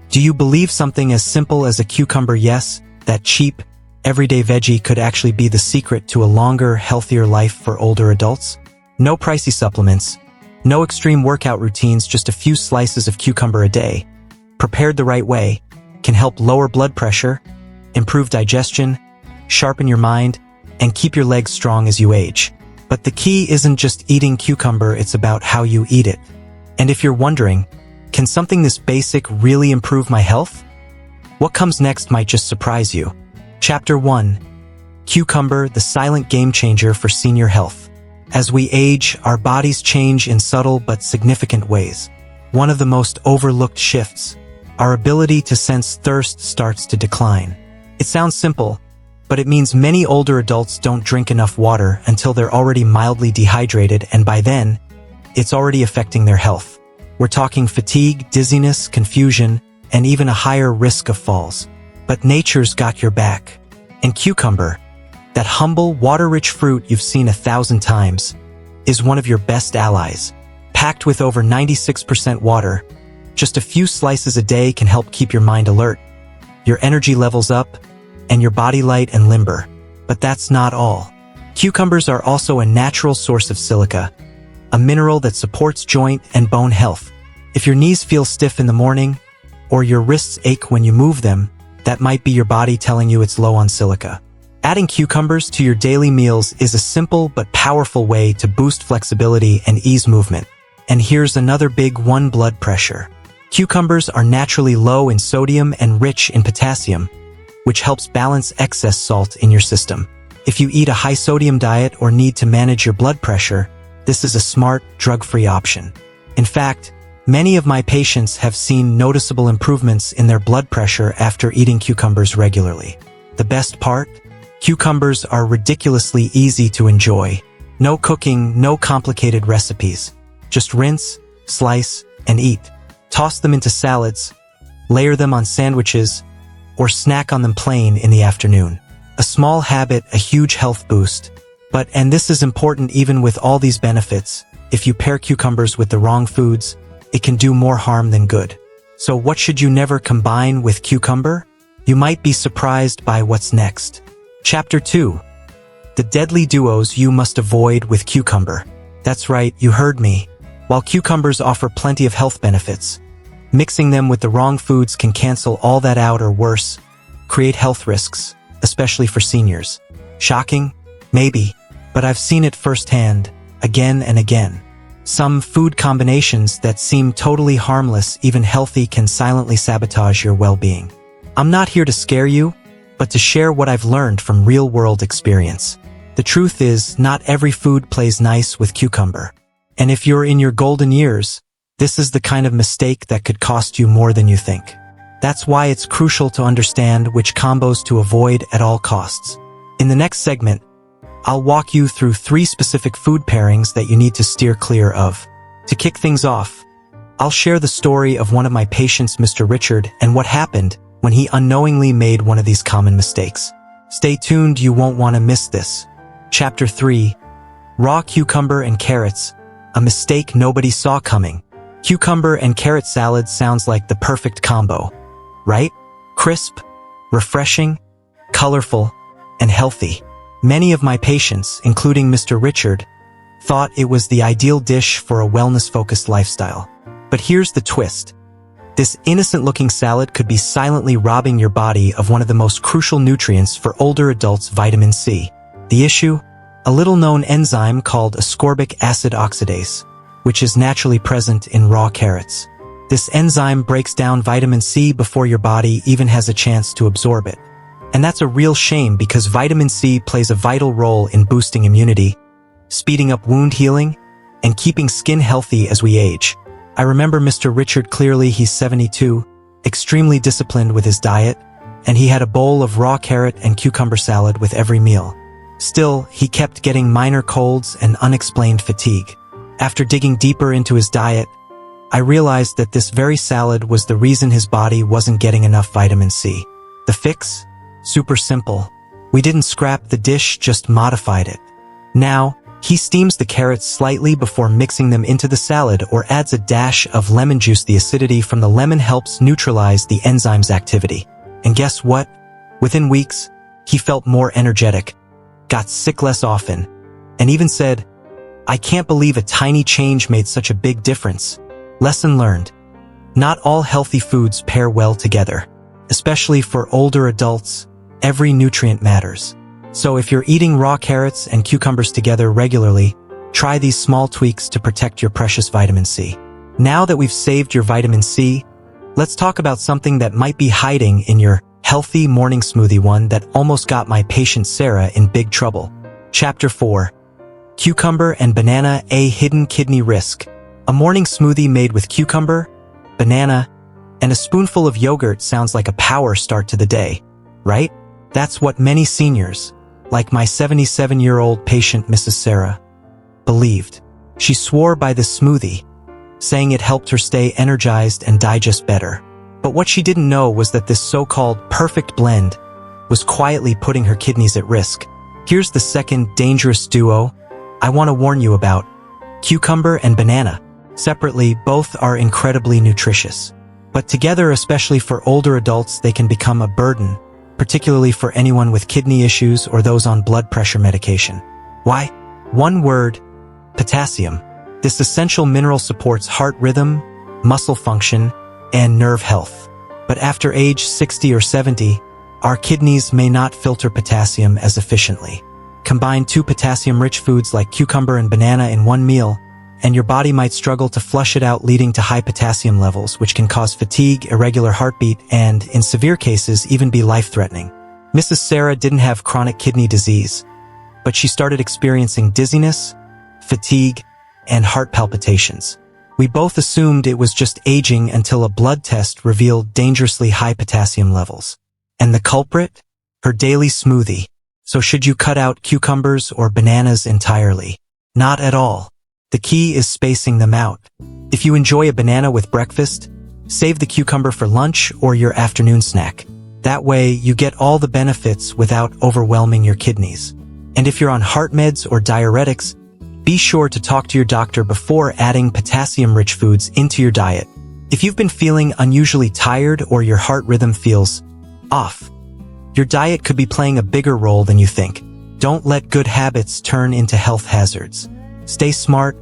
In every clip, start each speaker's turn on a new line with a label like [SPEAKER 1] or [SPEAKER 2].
[SPEAKER 1] Do you believe something as simple as a cucumber, yes, that cheap, everyday veggie could actually be the secret to a longer, healthier life for older adults? No pricey supplements, no extreme workout routines, just a few slices of cucumber a day, prepared the right way, can help lower blood pressure, improve digestion, sharpen your mind, and keep your legs strong as you age. But the key isn't just eating cucumber, it's about how you eat it. And if you're wondering, can something this basic really improve my health? What comes next might just surprise you. Chapter 1. Cucumber, the silent game changer for senior health. As we age, our bodies change in subtle but significant ways. One of the most overlooked shifts, our ability to sense thirst, starts to decline. It sounds simple, but it means many older adults don't drink enough water until they're already mildly dehydrated, and by then, it's already affecting their health. We're talking fatigue, dizziness, confusion, and even a higher risk of falls. But nature's got your back. And cucumber, that humble, water-rich fruit you've seen 1,000 times, is one of your best allies. Packed with over 96% water, just a few slices a day can help keep your mind alert, your energy levels up, and your body light and limber. But that's not all. Cucumbers are also a natural source of silica, a mineral that supports joint and bone health. If your knees feel stiff in the morning, or your wrists ache when you move them, that might be your body telling you it's low on silica. Adding cucumbers to your daily meals is a simple but powerful way to boost flexibility and ease movement. And here's another big one: blood pressure. Cucumbers are naturally low in sodium and rich in potassium, which helps balance excess salt in your system. If you eat a high-sodium diet or need to manage your blood pressure, this is a smart, drug-free option. In fact, many of my patients have seen noticeable improvements in their blood pressure after eating cucumbers regularly. The best part? Cucumbers are ridiculously easy to enjoy. No cooking, no complicated recipes. Just rinse, slice, and eat. Toss them into salads, layer them on sandwiches, or snack on them plain in the afternoon. A small habit, a huge health boost. But, and this is important even with all these benefits, if you pair cucumbers with the wrong foods, it can do more harm than good. So what should you never combine with cucumber? You might be surprised by what's next. Chapter 2. The deadly duos you must avoid with cucumber. That's right, you heard me. While cucumbers offer plenty of health benefits, mixing them with the wrong foods can cancel all that out, or worse, create health risks, especially for seniors. Shocking? Maybe. But I've seen it firsthand, again and again. Some food combinations that seem totally harmless, even healthy, can silently sabotage your well-being. I'm not here to scare you, but to share what I've learned from real-world experience. The truth is, not every food plays nice with cucumber. And if you're in your golden years, this is the kind of mistake that could cost you more than you think. That's why it's crucial to understand which combos to avoid at all costs. In the next segment, I'll walk you through 3 specific food pairings that you need to steer clear of. To kick things off, I'll share the story of one of my patients, Mr. Richard, and what happened when he unknowingly made one of these common mistakes. Stay tuned, you won't want to miss this. Chapter 3. Raw cucumber and carrots, a mistake nobody saw coming. Cucumber and carrot salad sounds like the perfect combo, right? Crisp, refreshing, colorful, and healthy. Many of my patients, including Mr. Richard, thought it was the ideal dish for a wellness-focused lifestyle. But here's the twist. This innocent-looking salad could be silently robbing your body of one of the most crucial nutrients for older adults, vitamin C. The issue? A little-known enzyme called ascorbic acid oxidase, which is naturally present in raw carrots. This enzyme breaks down vitamin C before your body even has a chance to absorb it. And that's a real shame, because vitamin C plays a vital role in boosting immunity, speeding up wound healing, and keeping skin healthy as we age. I remember Mr. Richard clearly. He's 72, extremely disciplined with his diet, and he had a bowl of raw carrot and cucumber salad with every meal. Still, he kept getting minor colds and unexplained fatigue. After digging deeper into his diet, I realized that this very salad was the reason his body wasn't getting enough vitamin C. The fix? Super simple. We didn't scrap the dish, just modified it. Now, He steams the carrots slightly before mixing them into the salad or adds a dash of lemon juice. The acidity from the lemon helps neutralize the enzyme's activity. And guess what? Within weeks, he felt more energetic, got sick less often, and even said, "I can't believe a tiny change made such a big difference." Lesson learned. Not all healthy foods pair well together. Especially for older adults, every nutrient matters. So if you're eating raw carrots and cucumbers together regularly, try these small tweaks to protect your precious vitamin C. Now that we've saved your vitamin C, let's talk about something that might be hiding in your healthy morning smoothie, one that almost got my patient Sarah in big trouble. Chapter 4. Cucumber and Banana, a Hidden Kidney Risk. A morning smoothie made with cucumber, banana, and a spoonful of yogurt sounds like a power start to the day, right? That's what many seniors, like my 77-year-old patient Mrs. Sarah, believed. She swore by this smoothie, saying it helped her stay energized and digest better. But what she didn't know was that this so-called perfect blend was quietly putting her kidneys at risk. Here's the second dangerous duo I want to warn you about: cucumber and banana. Separately, both are incredibly nutritious. But together, especially for older adults, they can become a burden, particularly for anyone with kidney issues or those on blood pressure medication. Why? One word: potassium. This essential mineral supports heart rhythm, muscle function, and nerve health. But after age 60 or 70, our kidneys may not filter potassium as efficiently. Combine 2 potassium-rich foods like cucumber and banana in one meal, and your body might struggle to flush it out, leading to high potassium levels, which can cause fatigue, irregular heartbeat, and, in severe cases, even be life-threatening. Mrs. Sarah didn't have chronic kidney disease, but she started experiencing dizziness, fatigue, and heart palpitations. We both assumed it was just aging until a blood test revealed dangerously high potassium levels. And the culprit? Her daily smoothie. So should you cut out cucumbers or bananas entirely? Not at all. The key is spacing them out. If you enjoy a banana with breakfast, save the cucumber for lunch or your afternoon snack. That way, you get all the benefits without overwhelming your kidneys. And if you're on heart meds or diuretics, be sure to talk to your doctor before adding potassium-rich foods into your diet. If you've been feeling unusually tired or your heart rhythm feels off, your diet could be playing a bigger role than you think. Don't let good habits turn into health hazards. Stay smart,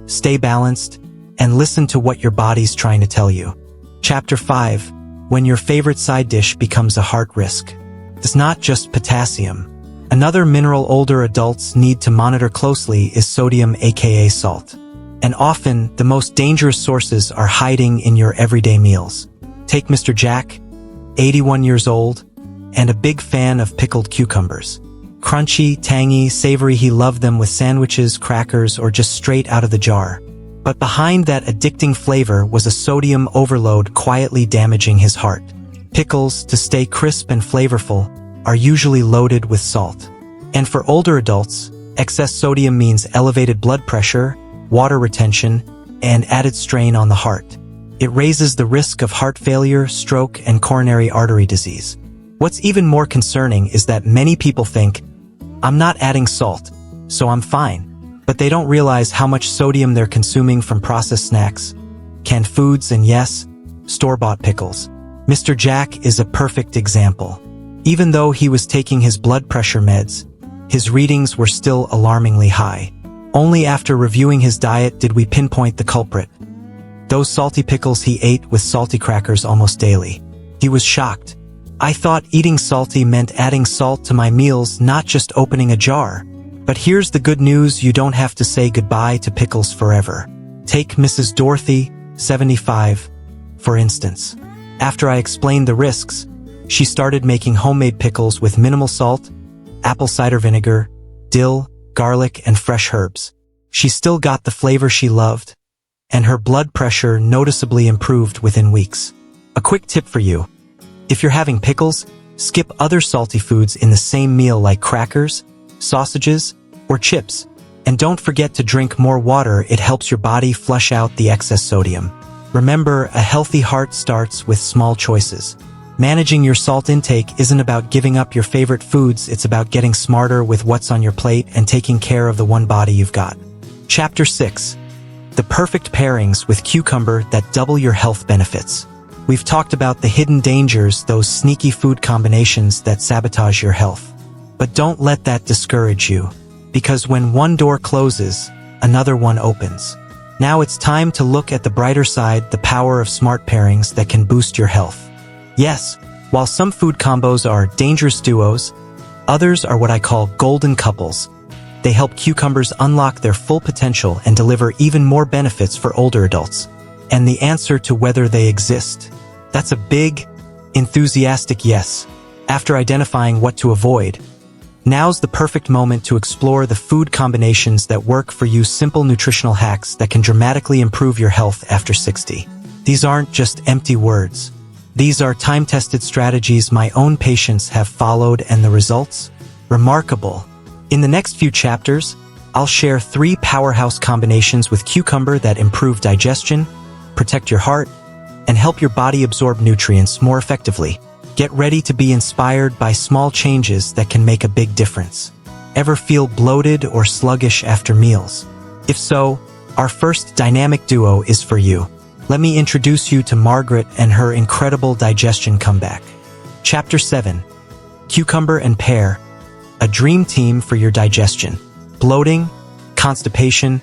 [SPEAKER 1] stay balanced, and listen to what your body's trying to tell you. Chapter 5. When your favorite side dish becomes a heart risk. It's not just potassium. Another mineral older adults need to monitor closely is sodium, aka salt. And often, the most dangerous sources are hiding in your everyday meals. Take Mr. Jack, 81 years old, and a big fan of pickled cucumbers. Crunchy, tangy, savory, he loved them with sandwiches, crackers, or just straight out of the jar. But behind that addicting flavor was a sodium overload quietly damaging his heart. Pickles, to stay crisp and flavorful, are usually loaded with salt. And for older adults, excess sodium means elevated blood pressure, water retention, and added strain on the heart. It raises the risk of heart failure, stroke, and coronary artery disease. What's even more concerning is that many people think, "I'm not adding salt, so I'm fine." But they don't realize how much sodium they're consuming from processed snacks, canned foods, and yes, store-bought pickles. Mr. Jack is a perfect example. Even though he was taking his blood pressure meds, his readings were still alarmingly high. Only after reviewing his diet did we pinpoint the culprit. Those salty pickles he ate with salty crackers almost daily. He was shocked. "I thought eating salty meant adding salt to my meals, not just opening a jar." But here's the good news: you don't have to say goodbye to pickles forever. Take Mrs. Dorothy, 75, for instance. After I explained the risks, she started making homemade pickles with minimal salt, apple cider vinegar, dill, garlic, and fresh herbs. She still got the flavor she loved, and her blood pressure noticeably improved within weeks. A quick tip for you: if you're having pickles, skip other salty foods in the same meal like crackers, sausages, or chips. And don't forget to drink more water. It helps your body flush out the excess sodium. Remember, a healthy heart starts with small choices. Managing your salt intake isn't about giving up your favorite foods, it's about getting smarter with what's on your plate and taking care of the one body you've got. Chapter 6. The perfect pairings with cucumber that double your health benefits. We've talked about the hidden dangers, those sneaky food combinations that sabotage your health. But don't let that discourage you, because when one door closes, another one opens. Now it's time to look at the brighter side, the power of smart pairings that can boost your health. Yes, while some food combos are dangerous duos, others are what I call golden couples. They help cucumbers unlock their full potential and deliver even more benefits for older adults. And the answer to whether they exist, that's a big, enthusiastic yes. After identifying what to avoid, now's the perfect moment to explore the food combinations that work for you, simple nutritional hacks that can dramatically improve your health after 60. These aren't just empty words. These are time-tested strategies my own patients have followed, and the results? Remarkable. In the next few chapters, I'll share 3 powerhouse combinations with cucumber that improve digestion, protect your heart, and help your body absorb nutrients more effectively. Get ready to be inspired by small changes that can make a big difference. Ever feel bloated or sluggish after meals? If so, our first dynamic duo is for you. Let me introduce you to Margaret and her incredible digestion comeback. Chapter 7. Cucumber and pear, a dream team for your digestion. Bloating, constipation,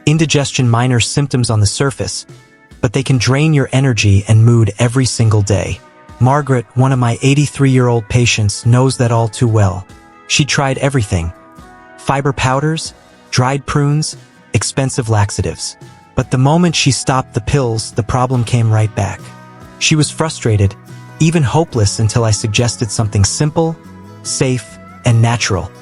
[SPEAKER 1] indigestion, minor symptoms on the surface, but they can drain your energy and mood every single day. Margaret, one of my 83-year-old patients, knows that all too well. She tried everything: fiber powders, dried prunes, expensive laxatives. But the moment she stopped the pills, the problem came right back. She was frustrated, even hopeless, until I suggested something simple, safe, and natural.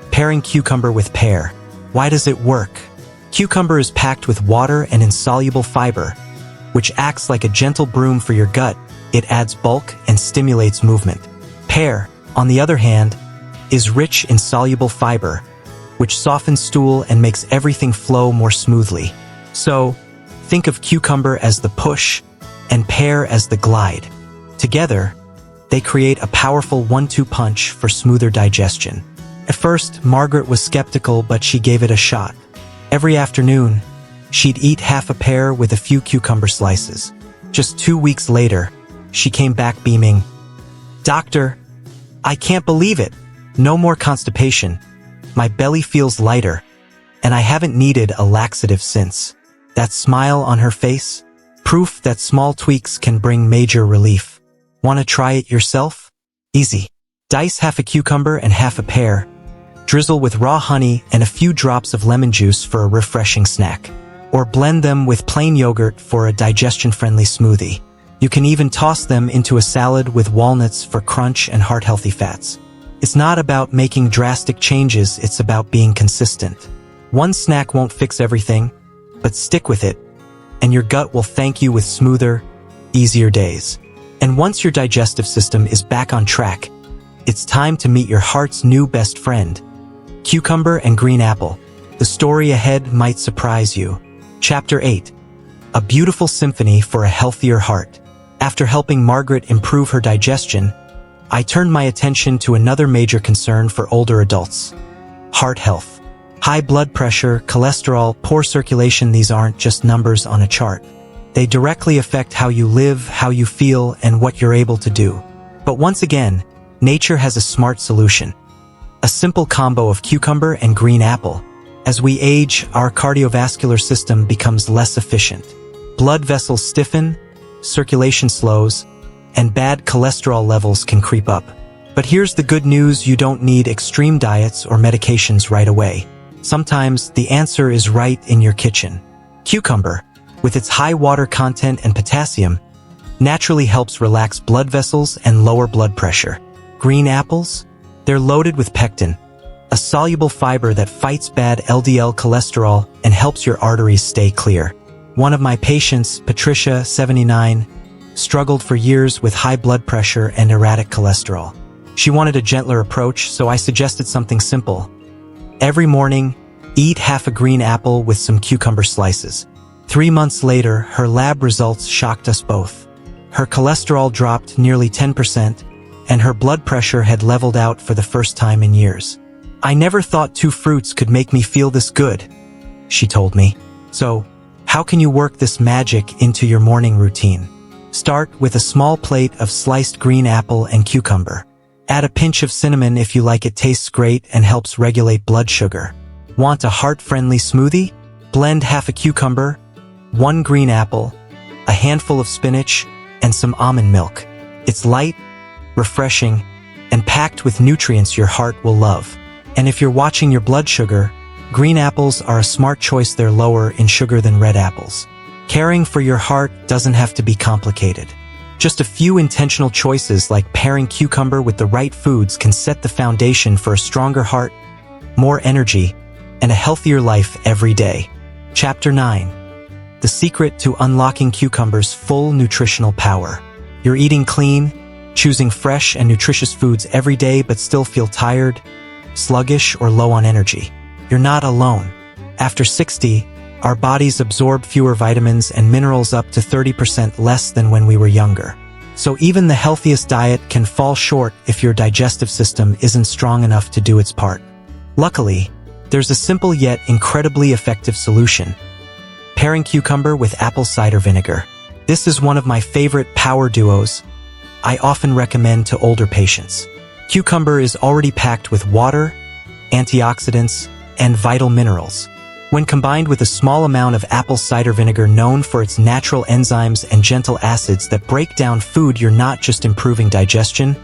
[SPEAKER 1] Pairing cucumber with pear. Why does it work? Cucumber is packed with water and insoluble fiber, which acts like a gentle broom for your gut. It adds bulk and stimulates movement. Pear, on the other hand, is rich in soluble fiber, which softens stool and makes everything flow more smoothly. So, think of cucumber as the push and pear as the glide. Together, they create a powerful 1-2 punch for smoother digestion. At first, Margaret was skeptical, but she gave it a shot. Every afternoon, she'd eat half a pear with a few cucumber slices. Just 2 weeks later, she came back beaming. "Doctor, I can't believe it. No more constipation. My belly feels lighter, and I haven't needed a laxative since." That smile on her face? Proof that small tweaks can bring major relief. Want to try it yourself? Easy. Dice half a cucumber and half a pear. Drizzle with raw honey and a few drops of lemon juice for a refreshing snack. Or blend them with plain yogurt for a digestion-friendly smoothie. You can even toss them into a salad with walnuts for crunch and heart-healthy fats. It's not about making drastic changes, it's about being consistent. One snack won't fix everything, but stick with it, and your gut will thank you with smoother, easier days. And once your digestive system is back on track, it's time to meet your heart's new best friend, cucumber and green apple. The story ahead might surprise you. Chapter 8. A beautiful symphony for a healthier heart. After helping Margaret improve her digestion, I turned my attention to another major concern for older adults: heart health. High blood pressure, cholesterol, poor circulation, these aren't just numbers on a chart. They directly affect how you live, how you feel, and what you're able to do. But once again, nature has a smart solution. A simple combo of cucumber and green apple. As we age, our cardiovascular system becomes less efficient. Blood vessels stiffen, circulation slows, and bad cholesterol levels can creep up. But here's the good news: you don't need extreme diets or medications right away. Sometimes the answer is right in your kitchen. Cucumber, with its high water content and potassium, naturally helps relax blood vessels and lower blood pressure. Green apples? They're loaded with pectin, a soluble fiber that fights bad LDL cholesterol and helps your arteries stay clear. One of my patients, Patricia, 79, struggled for years with high blood pressure and erratic cholesterol. She wanted a gentler approach, so I suggested something simple. Every morning, eat half a green apple with some cucumber slices. 3 months later, her lab results shocked us both. Her cholesterol dropped nearly 10%, and her blood pressure had leveled out for the first time in years. "I never thought 2 fruits could make me feel this good," she told me. So, how can you work this magic into your morning routine? Start with a small plate of sliced green apple and cucumber. Add a pinch of cinnamon if you like it tastes great and helps regulate blood sugar. Want a heart-friendly smoothie? Blend half a cucumber, 1 green apple, a handful of spinach, and some almond milk. It's light, refreshing, and packed with nutrients your heart will love. And if you're watching your blood sugar, green apples are a smart choice. They're lower in sugar than red apples. Caring for your heart doesn't have to be complicated. Just a few intentional choices like pairing cucumber with the right foods can set the foundation for a stronger heart, more energy, and a healthier life every day. Chapter 9. The secret to unlocking cucumber's full nutritional power. You're eating clean, choosing fresh and nutritious foods every day but still feel tired, sluggish, or low on energy. You're not alone. After 60, our bodies absorb fewer vitamins and minerals, up to 30% less than when we were younger. So even the healthiest diet can fall short if your digestive system isn't strong enough to do its part. Luckily, there's a simple yet incredibly effective solution: pairing cucumber with apple cider vinegar. This is one of my favorite power duos I often recommend to older patients. Cucumber is already packed with water, antioxidants, and vital minerals. When combined with a small amount of apple cider vinegar, known for its natural enzymes and gentle acids that break down food, you're not just improving digestion,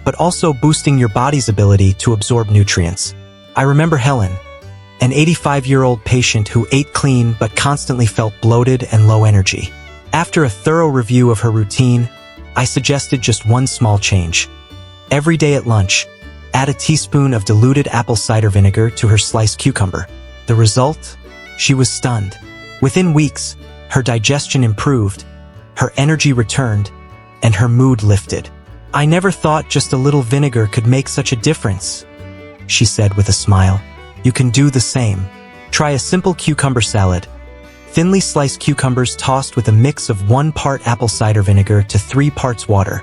[SPEAKER 1] but also boosting your body's ability to absorb nutrients. I remember Helen, an 85-year-old patient who ate clean but constantly felt bloated and low energy. After a thorough review of her routine, I suggested just one small change. Every day at lunch, add a teaspoon of diluted apple cider vinegar to her sliced cucumber. The result? She was stunned. Within weeks, her digestion improved, her energy returned, and her mood lifted. "I never thought just a little vinegar could make such a difference," she said with a smile. You can do the same. Try a simple cucumber salad. Thinly sliced cucumbers tossed with a mix of 1 part apple cider vinegar to 3 parts water,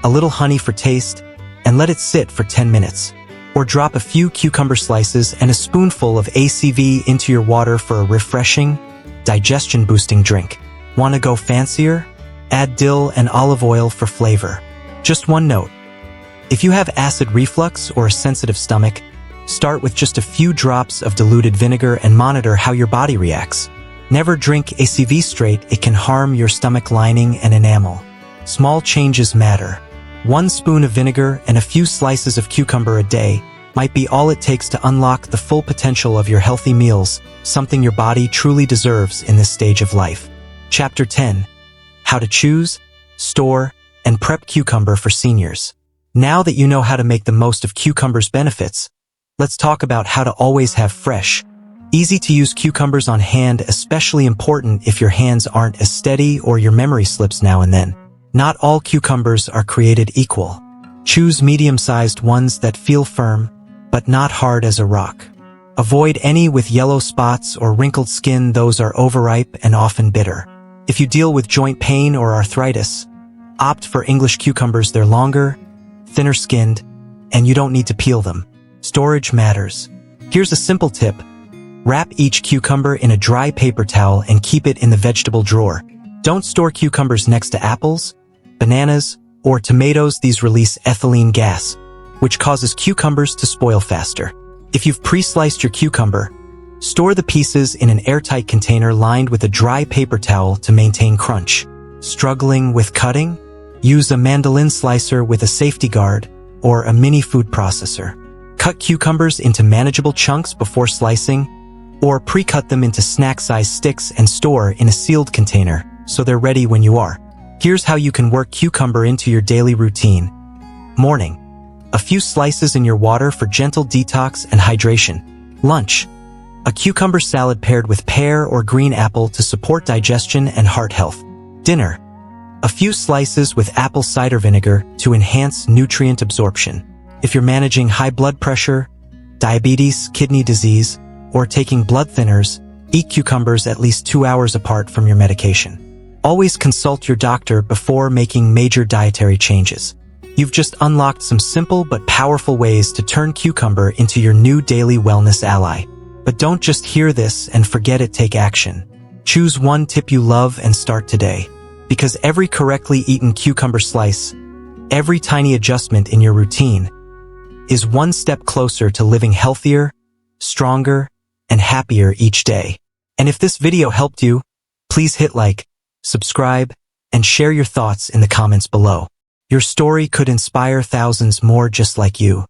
[SPEAKER 1] a little honey for taste, and let it sit for 10 minutes. Or drop a few cucumber slices and a spoonful of ACV into your water for a refreshing, digestion-boosting drink. Want to go fancier? Add dill and olive oil for flavor. Just one note: if you have acid reflux or a sensitive stomach, start with just a few drops of diluted vinegar and monitor how your body reacts. Never drink ACV straight; it can harm your stomach lining and enamel. Small changes matter. 1 spoon of vinegar and a few slices of cucumber a day might be all it takes to unlock the full potential of your healthy meals, something your body truly deserves in this stage of life. Chapter 10. How to choose, store, and prep cucumber for seniors. Now that you know how to make the most of cucumber's benefits, let's talk about how to always have fresh, easy-to-use cucumbers on hand, especially important if your hands aren't as steady or your memory slips now and then. Not all cucumbers are created equal. Choose medium-sized ones that feel firm, but not hard as a rock. Avoid any with yellow spots or wrinkled skin; those are overripe and often bitter. If you deal with joint pain or arthritis, opt for English cucumbers. They're longer, thinner-skinned, and you don't need to peel them. Storage matters. Here's a simple tip: wrap each cucumber in a dry paper towel and keep it in the vegetable drawer. Don't store cucumbers next to apples, bananas, or tomatoes. These release ethylene gas, which causes cucumbers to spoil faster. If you've pre-sliced your cucumber, store the pieces in an airtight container lined with a dry paper towel to maintain crunch. Struggling with cutting? Use a mandolin slicer with a safety guard or a mini food processor. Cut cucumbers into manageable chunks before slicing, or pre-cut them into snack-sized sticks and store in a sealed container so they're ready when you are. Here's how you can work cucumber into your daily routine. Morning: a few slices in your water for gentle detox and hydration. Lunch: a cucumber salad paired with pear or green apple to support digestion and heart health. Dinner: a few slices with apple cider vinegar to enhance nutrient absorption. If you're managing high blood pressure, diabetes, kidney disease, or taking blood thinners, eat cucumbers at least 2 hours apart from your medication. Always consult your doctor before making major dietary changes. You've just unlocked some simple but powerful ways to turn cucumber into your new daily wellness ally. But don't just hear this and forget it, take action. Choose one tip you love and start today. Because every correctly eaten cucumber slice, every tiny adjustment in your routine, is one step closer to living healthier, stronger, and happier each day. And if this video helped you, please hit like, subscribe, and share your thoughts in the comments below. Your story could inspire thousands more just like you.